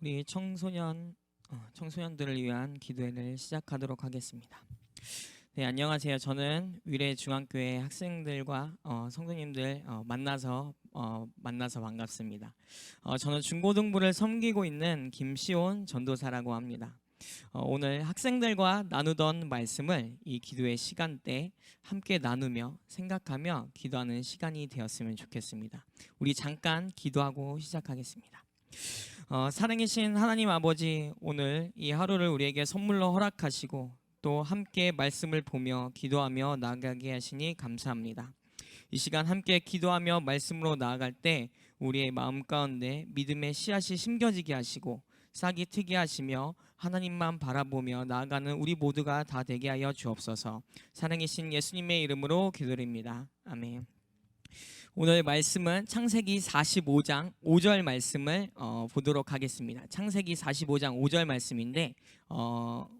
우리 청소년들을 위한 기도회를 시작하도록 하겠습니다. 네, 안녕하세요. 저는 위례 중앙교회 학생들과 성도님들 만나서 반갑습니다. 저는 중고등부를 섬기고 있는 김시온 전도사라고 합니다. 오늘 학생들과 나누던 말씀을 이 기도의 시간대 함께 나누며 생각하며 기도하는 시간이 되었으면 좋겠습니다. 우리 잠깐 기도하고 시작하겠습니다. 사랑이신 하나님 아버지, 오늘 이 하루를 우리에게 선물로 허락하시고 또 함께 말씀을 보며 기도하며 나아가게 하시니 감사합니다. 이 시간 함께 기도하며 말씀으로 나아갈 때 우리의 마음 가운데 믿음의 씨앗이 심겨지게 하시고 싹이 트게 하시며 하나님만 바라보며 나아가는 우리 모두가 다 되게 하여 주옵소서. 사랑이신 예수님의 이름으로 기도드립니다. 아멘. 오늘 말씀은 창세기 45장 5절 말씀을 보도록 하겠습니다. 창세기 45장 5절 말씀인데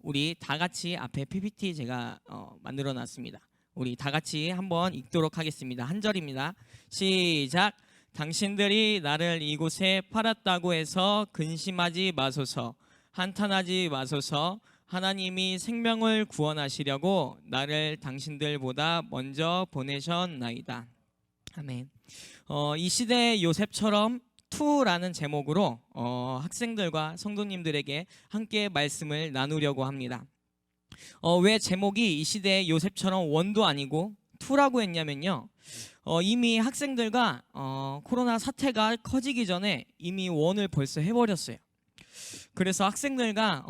우리 다 같이 앞에 PPT 제가 만들어 놨습니다. 우리 다 같이 한번 읽도록 하겠습니다. 한 절입니다. 시작. 당신들이 나를 이곳에 팔았다고 해서 근심하지 마소서. 한탄하지 마소서. 하나님이 생명을 구원하시려고 나를 당신들보다 먼저 보내셨나이다. 아멘. 이 시대의 요셉처럼 투라는 제목으로 학생들과 성도님들에게 함께 말씀을 나누려고 합니다. 왜 제목이 이 시대의 요셉처럼 원도 아니고 투라고 했냐면요, 이미 학생들과 코로나 사태가 커지기 전에 이미 원을 벌써 해버렸어요. 그래서 학생들과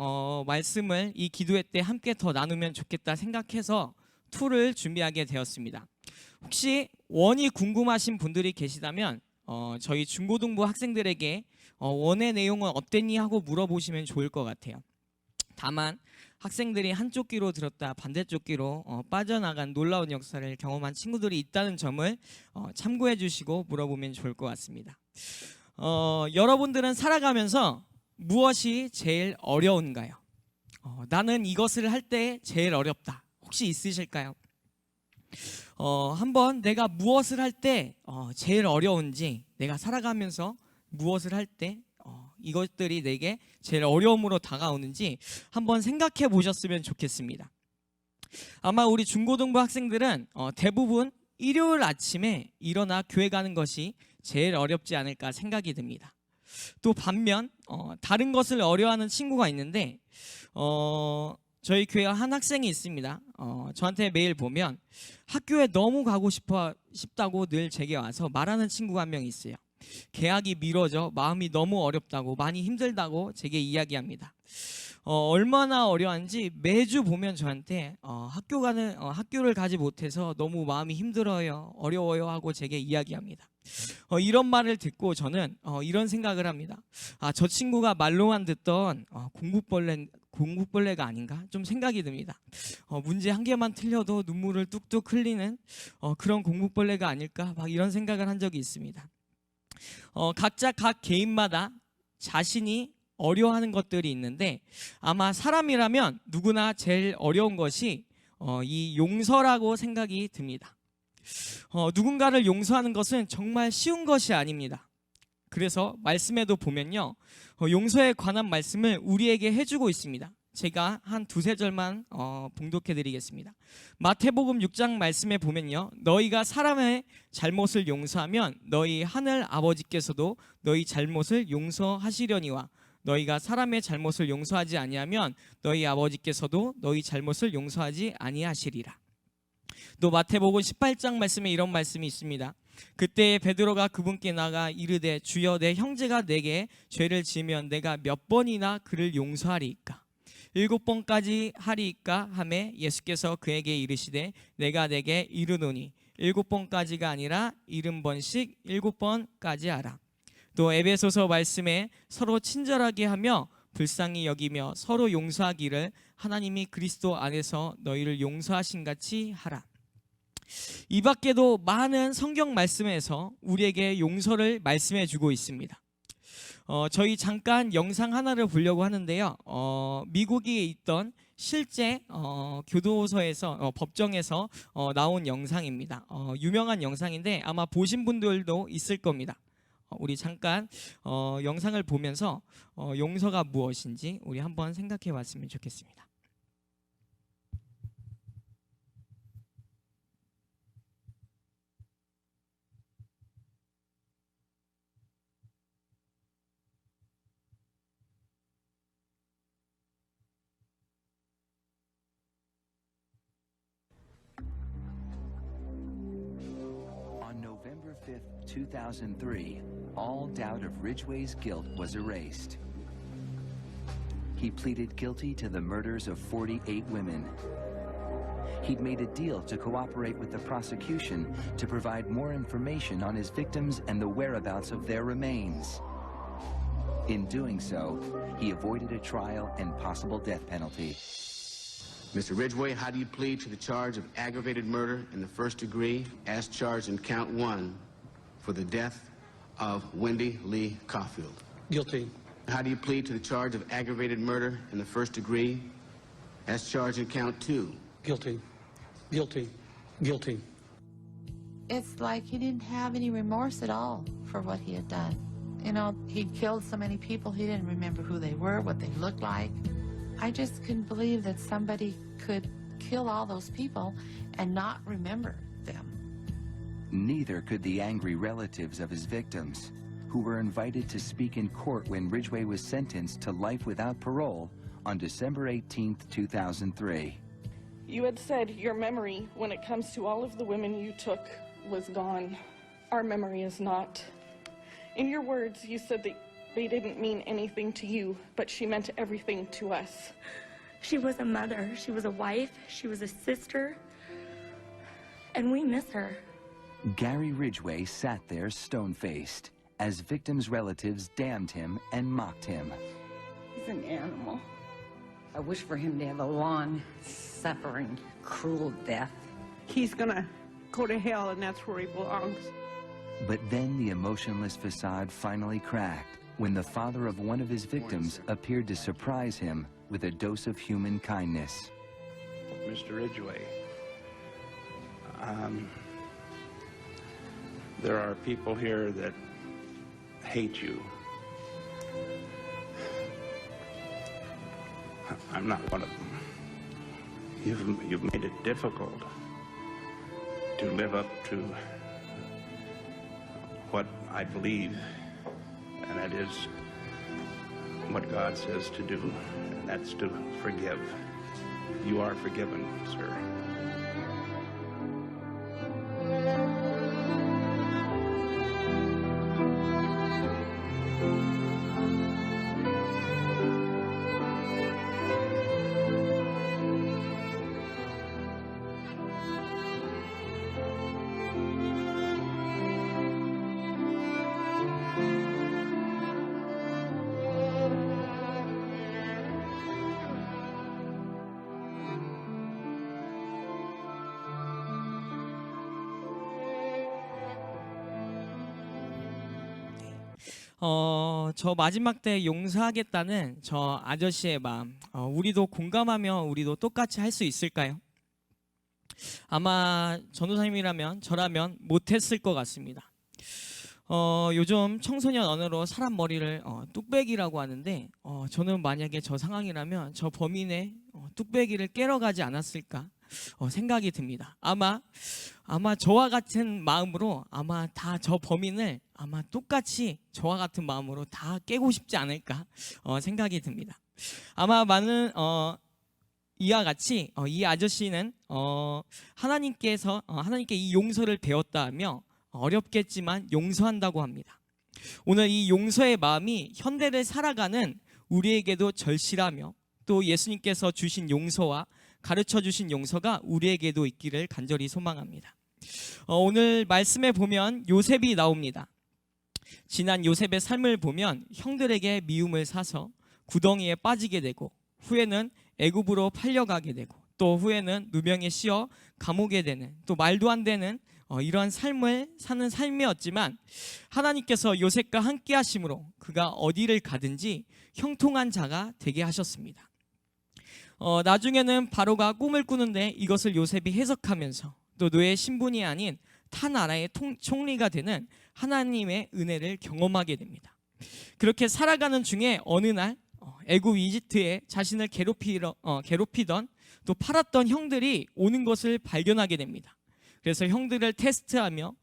말씀을 이 기도회 때 함께 더 나누면 좋겠다 생각해서 투를 준비하게 되었습니다. 혹시 원이 궁금하신 분들이 계시다면 저희 중고등부 학생들에게 원의 내용은 어땠니 하고 물어보시면 좋을 것 같아요. 다만 학생들이 한쪽 귀로 들었다 반대쪽 귀로 빠져나간 놀라운 역사를 경험한 친구들이 있다는 점을 참고해 주시고 물어보면 좋을 것 같습니다. 여러분들은 살아가면서 무엇이 제일 어려운가요? 나는 이것을 할 때 제일 어렵다. 혹시 있으실까요? 한번 내가 무엇을 할 때 제일 어려운지, 내가 살아가면서 무엇을 할 때 이것들이 내게 제일 어려움으로 다가오는지 한번 생각해 보셨으면 좋겠습니다. 아마 우리 중고등부 학생들은 대부분 일요일 아침에 일어나 교회 가는 것이 제일 어렵지 않을까 생각이 듭니다. 또 반면 다른 것을 어려워하는 친구가 있는데 저희 교회 한 학생이 있습니다. 저한테 메일 보면 학교에 너무 가고 싶다고 늘 제게 와서 말하는 친구가 한 명 있어요. 개학이 미뤄져 마음이 너무 어렵다고, 많이 힘들다고 제게 이야기합니다. 얼마나 어려운지 매주 보면 저한테 학교를 가지 못해서 너무 마음이 힘들어요, 어려워요 하고 제게 이야기합니다. 이런 말을 듣고 저는 이런 생각을 합니다. 저 친구가 말로만 듣던 공부벌레가 아닌가 좀 생각이 듭니다. 문제 한 개만 틀려도 눈물을 뚝뚝 흘리는 그런 공부벌레가 아닐까, 막 이런 생각을 한 적이 있습니다. 각자 각 개인마다 자신이 어려워하는 것들이 있는데 아마 사람이라면 누구나 제일 어려운 것이 이 용서라고 생각이 듭니다. 누군가를 용서하는 것은 정말 쉬운 것이 아닙니다. 그래서 말씀에도 보면요, 용서에 관한 말씀을 우리에게 해주고 있습니다. 제가 한 두세 절만 봉독해 드리겠습니다. 마태복음 6장 말씀에 보면요, 너희가 사람의 잘못을 용서하면 너희 하늘 아버지께서도 너희 잘못을 용서하시려니와 너희가 사람의 잘못을 용서하지 아니하면 너희 아버지께서도 너희 잘못을 용서하지 아니하시리라. 또 마태복음 18장 말씀에 이런 말씀이 있습니다. 그때 베드로가 그분께 나가 이르되 주여, 내 형제가 내게 죄를 지으면 내가 몇 번이나 그를 용서하리이까? 7번까지 하리이까 하매 예수께서 그에게 이르시되 내가 내게 이르노니 7번까지가 아니라 70번씩 7번까지 하라. 또 에베소서 말씀에 서로 친절하게 하며 불쌍히 여기며 서로 용서하기를 하나님이 그리스도 안에서 너희를 용서하신 같이 하라. 이 밖에도 많은 성경 말씀에서 우리에게 용서를 말씀해 주고 있습니다. 저희 잠깐 영상 하나를 보려고 하는데요, 미국에 있던 실제 교도소에서 법정에서 나온 영상입니다. 유명한 영상인데 아마 보신 분들도 있을 겁니다. 우리 잠깐 영상을 보면서 용서가 무엇인지 우리 한번 생각해 봤으면 좋겠습니다. On November 5th, 2003, all doubt of Ridgway's guilt was erased. He pleaded guilty to the murders of 48 women. He'd made a deal to cooperate with the prosecution to provide more information on his victims and the whereabouts of their remains. In doing so, he avoided a trial and possible death penalty. Mr. Ridgway, how do you plead to the charge of aggravated murder in the first degree as charged in count 1 for the death of Wendy Lee Caulfield? Guilty. How do you plead to the charge of aggravated murder in the first degree as charged in count 2? Guilty. Guilty. Guilty. It's like he didn't have any remorse at all for what he had done. You know, he'd killed so many people, he didn't remember who they were, what they looked like. I just couldn't believe that somebody could kill all those people and not remember them. Neither could the angry relatives of his victims, who were invited to speak in court when Ridgway was sentenced to life without parole on December 18, 2003. You had said your memory, when it comes to all of the women you took, was gone. Our memory is not. In your words, you said that they didn't mean anything to you, but she meant everything to us. She was a mother, she was a wife, she was a sister, and we miss her. Gary Ridgway sat there stone-faced as victims' relatives damned him and mocked him. He's an animal. I wish for him to have a long, suffering, cruel death. He's gonna go to hell, and that's where he belongs. But then the emotionless facade finally cracked when the father of one of his victims appeared to surprise him with a dose of human kindness. Mr. Ridgway, there are people here that hate you. I'm not one of them. You've made it difficult to live up to what I believe, and that is what God says to do, and that's to forgive. You are forgiven, sir. 저 마지막 때 용서하겠다는 저 아저씨의 마음, 우리도 공감하며 우리도 똑같이 할 수 있을까요? 아마 전도사님이라면 저라면 못했을 것 같습니다. 요즘 청소년 언어로 사람 머리를 뚝배기라고 하는데 저는 만약에 저 상황이라면 저 범인의 뚝배기를 깨러 가지 않았을까 생각이 듭니다. 아마 저와 같은 마음으로 아마 다 저 범인을 아마 똑같이 저와 같은 마음으로 다 깨고 싶지 않을까 생각이 듭니다. 아마 많은 이와 같이 이 아저씨는 하나님께 이 용서를 배웠다며 어렵겠지만 용서한다고 합니다. 오늘 이 용서의 마음이 현대를 살아가는 우리에게도 절실하며 또 예수님께서 주신 용서와 가르쳐 주신 용서가 우리에게도 있기를 간절히 소망합니다. 오늘 말씀에 보면 요셉이 나옵니다. 지난 요셉의 삶을 보면 형들에게 미움을 사서 구덩이에 빠지게 되고 후에는 애굽으로 팔려가게 되고 또 후에는 누명에 씌어 감옥에 되는 또 말도 안 되는 이러한 삶을 사는 삶이었지만 하나님께서 요셉과 함께 하심으로 그가 어디를 가든지 형통한 자가 되게 하셨습니다. 나중에는 바로가 꿈을 꾸는데 이것을 요셉이 해석하면서 또 노예 신분이 아닌 타 나라의 총리가 되는 하나님의 은혜를 경험하게 됩니다. 그렇게 살아가는 중에 어느 날 애굽 이집트에 자신을 괴롭히던 또 팔았던 형들이 오는 것을 발견하게 됩니다. 그래서 형들을 테스트하며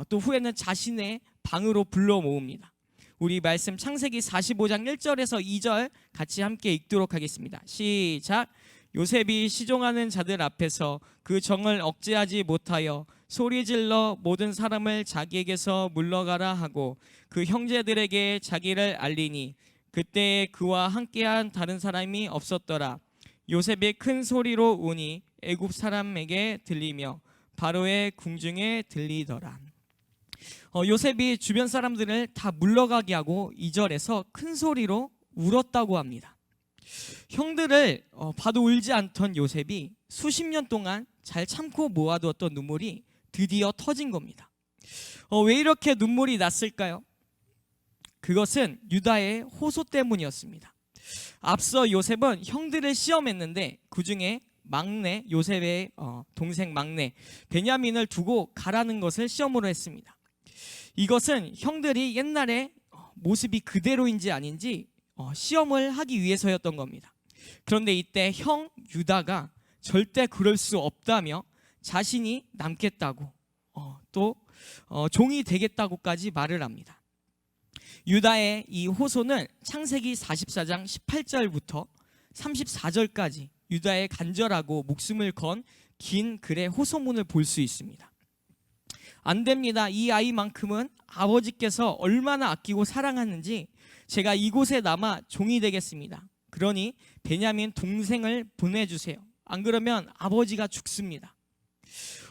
또 후에는 자신의 방으로 불러 모읍니다. 우리 말씀 창세기 45장 1절에서 2절 같이 함께 읽도록 하겠습니다. 시작. 요셉이 시종하는 자들 앞에서 그 정을 억제하지 못하여 소리질러 모든 사람을 자기에게서 물러가라 하고 그 형제들에게 자기를 알리니 그때에 그와 함께한 다른 사람이 없었더라. 요셉이 큰 소리로 우니 애굽 사람에게 들리며 바로의 궁중에 들리더라. 요셉이 주변 사람들을 다 물러가게 하고 2절에서 큰 소리로 울었다고 합니다. 형들을 봐도 울지 않던 요셉이 수십 년 동안 잘 참고 모아두었던 눈물이 드디어 터진 겁니다. 왜 이렇게 눈물이 났을까요? 그것은 유다의 호소 때문이었습니다. 앞서 요셉은 형들을 시험했는데 그 중에 막내 요셉의 동생 막내 베냐민을 두고 가라는 것을 시험으로 했습니다. 이것은 형들이 옛날에 모습이 그대로인지 아닌지 시험을 하기 위해서였던 겁니다. 그런데 이때 형 유다가 절대 그럴 수 없다며 자신이 남겠다고 또 종이 되겠다고까지 말을 합니다. 유다의 이 호소는 창세기 44장 18절부터 34절까지 유다의 간절하고 목숨을 건 긴 글의 호소문을 볼 수 있습니다. 안 됩니다. 이 아이만큼은 아버지께서 얼마나 아끼고 사랑하는지 제가 이곳에 남아 종이 되겠습니다. 그러니 베냐민 동생을 보내주세요. 안 그러면 아버지가 죽습니다.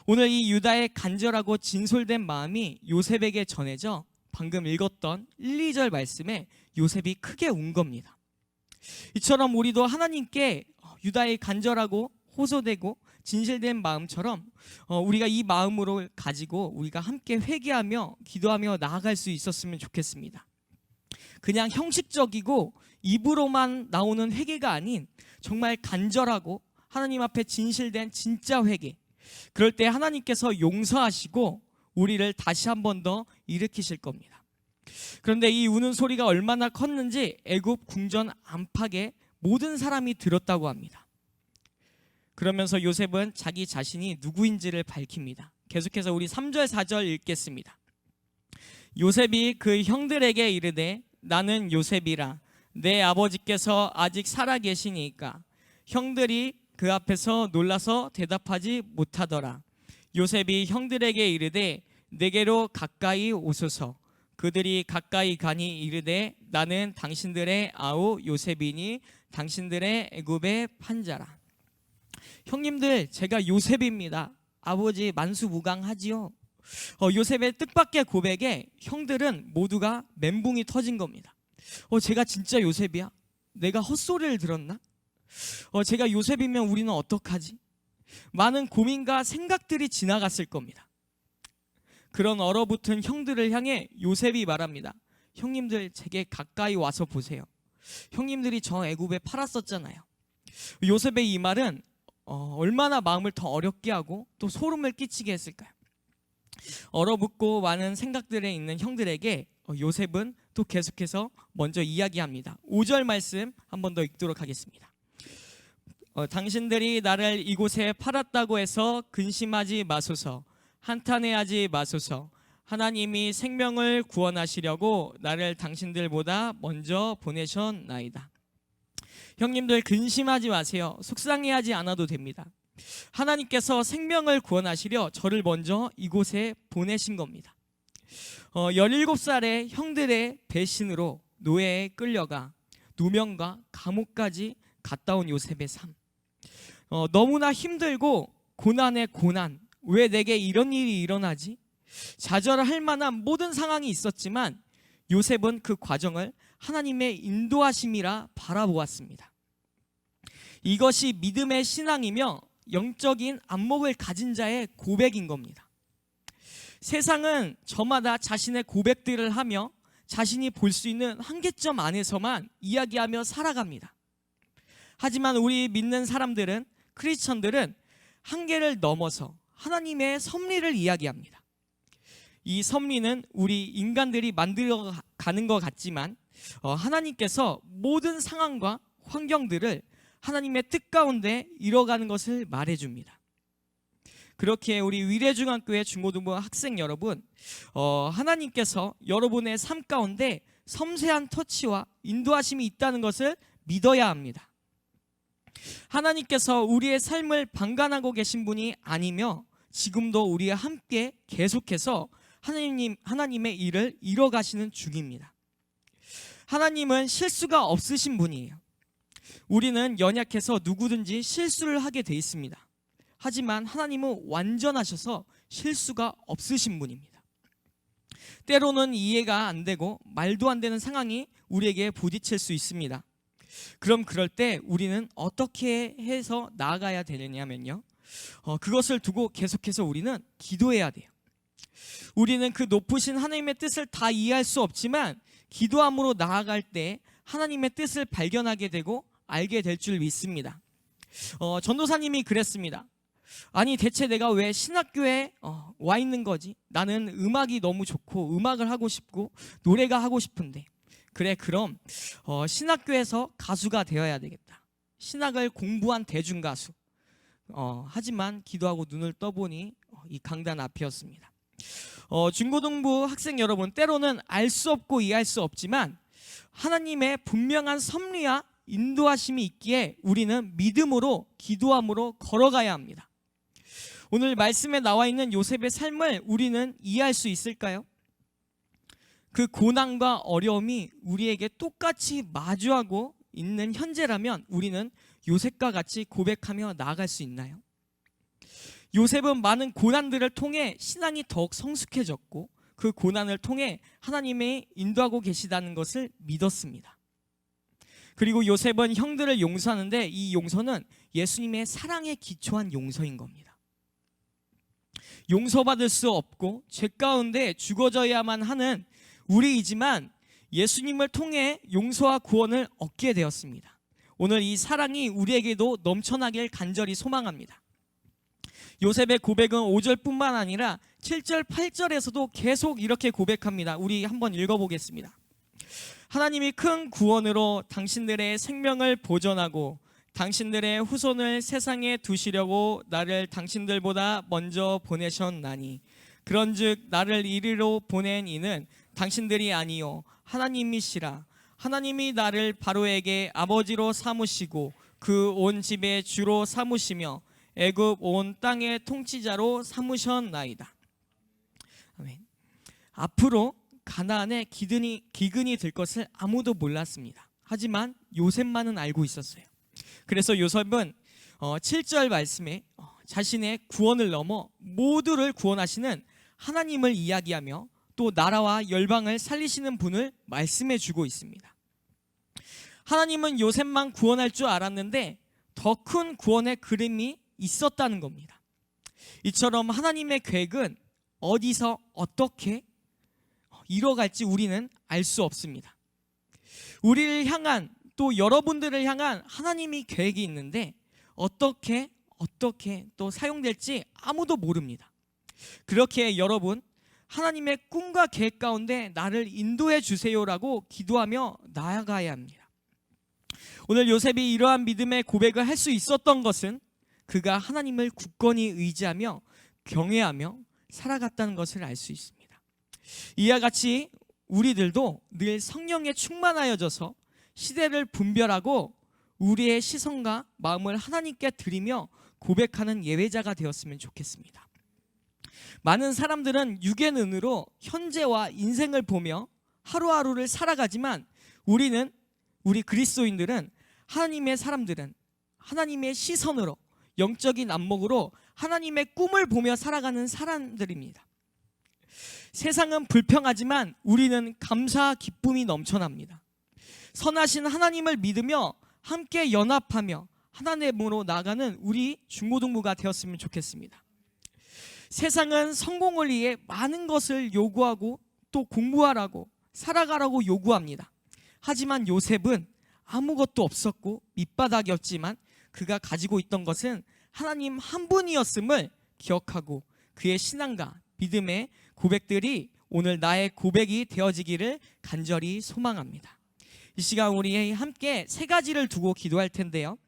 오늘 이 유다의 간절하고 진솔된 마음이 요셉에게 전해져 방금 읽었던 1, 2절 말씀에 요셉이 크게 운 겁니다. 이처럼 우리도 하나님께 유다의 간절하고 호소되고 진실된 마음처럼 우리가 이 마음으로 가지고 우리가 함께 회개하며 기도하며 나아갈 수 있었으면 좋겠습니다. 그냥 형식적이고 입으로만 나오는 회개가 아닌 정말 간절하고 하나님 앞에 진실된 진짜 회개. 그럴 때 하나님께서 용서하시고 우리를 다시 한 번 더 일으키실 겁니다. 그런데 이 우는 소리가 얼마나 컸는지 애굽 궁전 안팎에 모든 사람이 들었다고 합니다. 그러면서 요셉은 자기 자신이 누구인지를 밝힙니다. 계속해서 우리 3절 4절 읽겠습니다. 요셉이 그 형들에게 이르되 나는 요셉이라 내 아버지께서 아직 살아 계시니까 형들이 그 앞에서 놀라서 대답하지 못하더라. 요셉이 형들에게 이르되 내게로 가까이 오소서. 그들이 가까이 가니 이르되 나는 당신들의 아우 요셉이니 당신들의 애굽의 판자라. 형님들 제가 요셉입니다. 아버지 만수무강하지요. 요셉의 뜻밖의 고백에 형들은 모두가 멘붕이 터진 겁니다. 제가 진짜 요셉이야? 내가 헛소리를 들었나? 제가 요셉이면 우리는 어떡하지? 많은 고민과 생각들이 지나갔을 겁니다. 그런 얼어붙은 형들을 향해 요셉이 말합니다. 형님들 제게 가까이 와서 보세요. 형님들이 저 애굽에 팔았었잖아요. 요셉의 이 말은 얼마나 마음을 더 어렵게 하고 또 소름을 끼치게 했을까요? 얼어붙고 많은 생각들에 있는 형들에게 요셉은 또 계속해서 먼저 이야기합니다. 5절 말씀 한 번 더 읽도록 하겠습니다. 당신들이 나를 이곳에 팔았다고 해서 근심하지 마소서. 한탄해하지 마소서. 하나님이 생명을 구원하시려고 나를 당신들보다 먼저 보내셨나이다. 형님들 근심하지 마세요. 속상해하지 않아도 됩니다. 하나님께서 생명을 구원하시려 저를 먼저 이곳에 보내신 겁니다. 17살의 형들의 배신으로 노예에 끌려가 누명과 감옥까지 갔다 온 요셉의 삶. 너무나 힘들고 고난의 고난. 왜 내게 이런 일이 일어나지? 좌절할 만한 모든 상황이 있었지만 요셉은 그 과정을 하나님의 인도하심이라 바라보았습니다. 이것이 믿음의 신앙이며 영적인 안목을 가진 자의 고백인 겁니다. 세상은 저마다 자신의 고백들을 하며 자신이 볼 수 있는 한계점 안에서만 이야기하며 살아갑니다. 하지만 우리 믿는 사람들은, 크리스천들은 한계를 넘어서 하나님의 섭리를 이야기합니다. 이 섭리는 우리 인간들이 만들어 가는 것 같지만 하나님께서 모든 상황과 환경들을 하나님의 뜻 가운데 이뤄가는 것을 말해줍니다. 그렇게 우리 위례중앙교회 중고등부 학생 여러분, 하나님께서 여러분의 삶 가운데 섬세한 터치와 인도하심이 있다는 것을 믿어야 합니다. 하나님께서 우리의 삶을 방관하고 계신 분이 아니며 지금도 우리와 함께 계속해서 하나님의 일을 이뤄가시는 중입니다. 하나님은 실수가 없으신 분이에요. 우리는 연약해서 누구든지 실수를 하게 돼 있습니다. 하지만 하나님은 완전하셔서 실수가 없으신 분입니다. 때로는 이해가 안 되고 말도 안 되는 상황이 우리에게 부딪힐 수 있습니다. 그럼 그럴 때 우리는 어떻게 해서 나아가야 되느냐면요, 그것을 두고 계속해서 우리는 기도해야 돼요. 우리는 그 높으신 하나님의 뜻을 다 이해할 수 없지만 기도함으로 나아갈 때 하나님의 뜻을 발견하게 되고 알게 될 줄 믿습니다. 전도사님이 그랬습니다. 아니 대체 내가 왜 신학교에 와 있는 거지? 나는 음악이 너무 좋고 음악을 하고 싶고 노래가 하고 싶은데, 그래 그럼 신학교에서 가수가 되어야 되겠다. 신학을 공부한 대중가수. 하지만 기도하고 눈을 떠보니 이 강단 앞이었습니다. 중고등부 학생 여러분, 때로는 알 수 없고 이해할 수 없지만 하나님의 분명한 섭리와 인도하심이 있기에 우리는 믿음으로 기도함으로 걸어가야 합니다. 오늘 말씀에 나와 있는 요셉의 삶을 우리는 이해할 수 있을까요? 그 고난과 어려움이 우리에게 똑같이 마주하고 있는 현재라면 우리는 요셉과 같이 고백하며 나아갈 수 있나요? 요셉은 많은 고난들을 통해 신앙이 더욱 성숙해졌고 그 고난을 통해 하나님이 인도하고 계시다는 것을 믿었습니다. 그리고 요셉은 형들을 용서하는데 이 용서는 예수님의 사랑에 기초한 용서인 겁니다. 용서받을 수 없고 죄 가운데 죽어져야만 하는 우리이지만 예수님을 통해 용서와 구원을 얻게 되었습니다. 오늘 이 사랑이 우리에게도 넘쳐나길 간절히 소망합니다. 요셉의 고백은 5절뿐만 아니라 7절, 8절에서도 계속 이렇게 고백합니다. 우리 한번 읽어보겠습니다. 하나님이 큰 구원으로 당신들의 생명을 보존하고 당신들의 후손을 세상에 두시려고 나를 당신들보다 먼저 보내셨나니, 그런즉 나를 이리로 보낸 이는 당신들이 아니요 하나님이시라. 하나님이 나를 바로에게 아버지로 삼으시고 그 온 집의 주로 삼으시며 애굽 온 땅의 통치자로 삼으셨나이다. 아멘. 앞으로 가나안에 기근이 들 것을 아무도 몰랐습니다. 하지만 요셉만은 알고 있었어요. 그래서 요셉은 7절 말씀에 자신의 구원을 넘어 모두를 구원하시는 하나님을 이야기하며 또 나라와 열방을 살리시는 분을 말씀해 주고 있습니다. 하나님은 요셉만 구원할 줄 알았는데 더 큰 구원의 그림이 있었다는 겁니다. 이처럼 하나님의 계획은 어디서 어떻게 이뤄갈지 우리는 알 수 없습니다. 우리를 향한 또 여러분들을 향한 하나님이 계획이 있는데 어떻게 또 사용될지 아무도 모릅니다. 그렇게 여러분, 하나님의 꿈과 계획 가운데 나를 인도해 주세요라고 기도하며 나아가야 합니다. 오늘 요셉이 이러한 믿음의 고백을 할 수 있었던 것은 그가 하나님을 굳건히 의지하며 경외하며 살아갔다는 것을 알 수 있습니다. 이와 같이 우리들도 늘 성령에 충만하여져서 시대를 분별하고 우리의 시선과 마음을 하나님께 드리며 고백하는 예배자가 되었으면 좋겠습니다. 많은 사람들은 육의 눈으로 현재와 인생을 보며 하루하루를 살아가지만 우리 그리스도인들은 하나님의 사람들은 하나님의 시선으로 영적인 안목으로 하나님의 꿈을 보며 살아가는 사람들입니다. 세상은 불평하지만 우리는 감사와 기쁨이 넘쳐납니다. 선하신 하나님을 믿으며 함께 연합하며 하나님으로 나아가는 우리 중고등부가 되었으면 좋겠습니다. 세상은 성공을 위해 많은 것을 요구하고 또 공부하라고 살아가라고 요구합니다. 하지만 요셉은 아무것도 없었고 밑바닥이었지만 그가 가지고 있던 것은 하나님 한 분이었음을 기억하고 그의 신앙과 믿음의 고백들이 오늘 나의 고백이 되어지기를 간절히 소망합니다. 이 시간 우리 함께 세 가지를 두고 기도할 텐데요.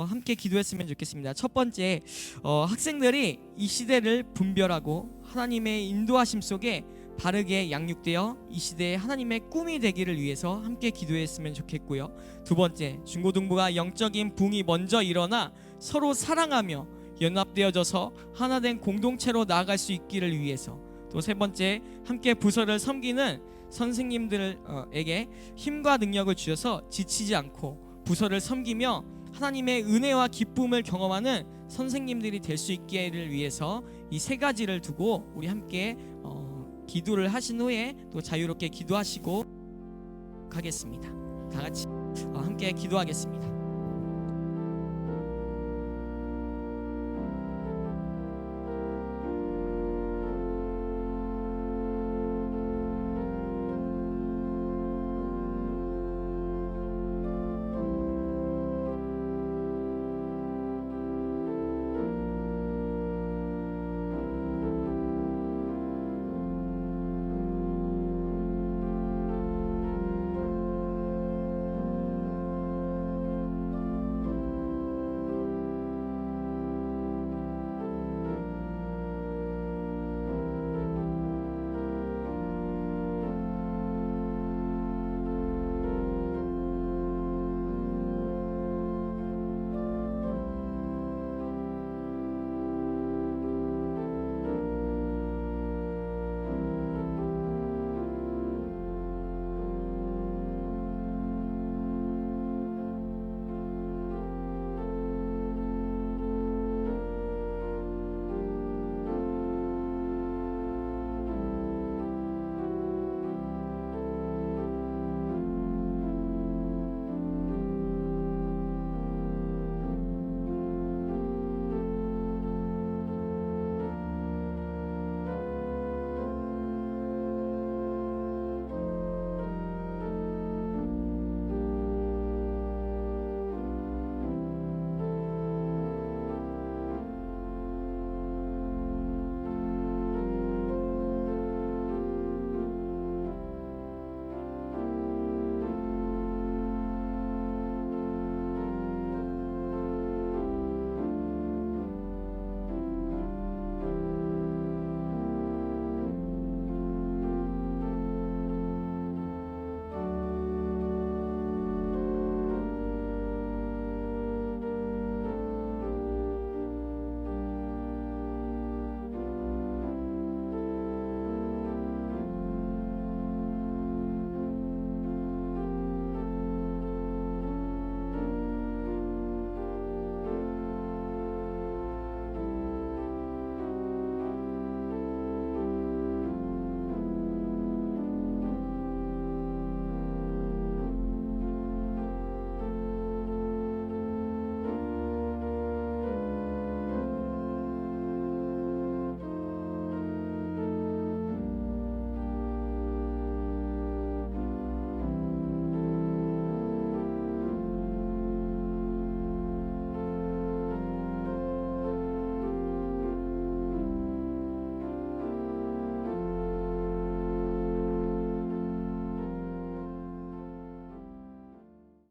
함께 기도했으면 좋겠습니다. 첫 번째, 학생들이 이 시대를 분별하고 하나님의 인도하심 속에 바르게 양육되어 이 시대에 하나님의 꿈이 되기를 위해서 함께 기도했으면 좋겠고요. 두 번째, 중고등부가 영적인 붕이 먼저 일어나 서로 사랑하며 연합되어져서 하나된 공동체로 나아갈 수 있기를 위해서, 또 세 번째, 함께 부서를 섬기는 선생님들에게 힘과 능력을 주셔서 지치지 않고 부서를 섬기며 하나님의 은혜와 기쁨을 경험하는 선생님들이 될 수 있기를 위해서 이 세 가지를 두고 우리 함께 기도를 하신 후에 또 자유롭게 기도하시고 가겠습니다. 다 같이 함께 기도하겠습니다.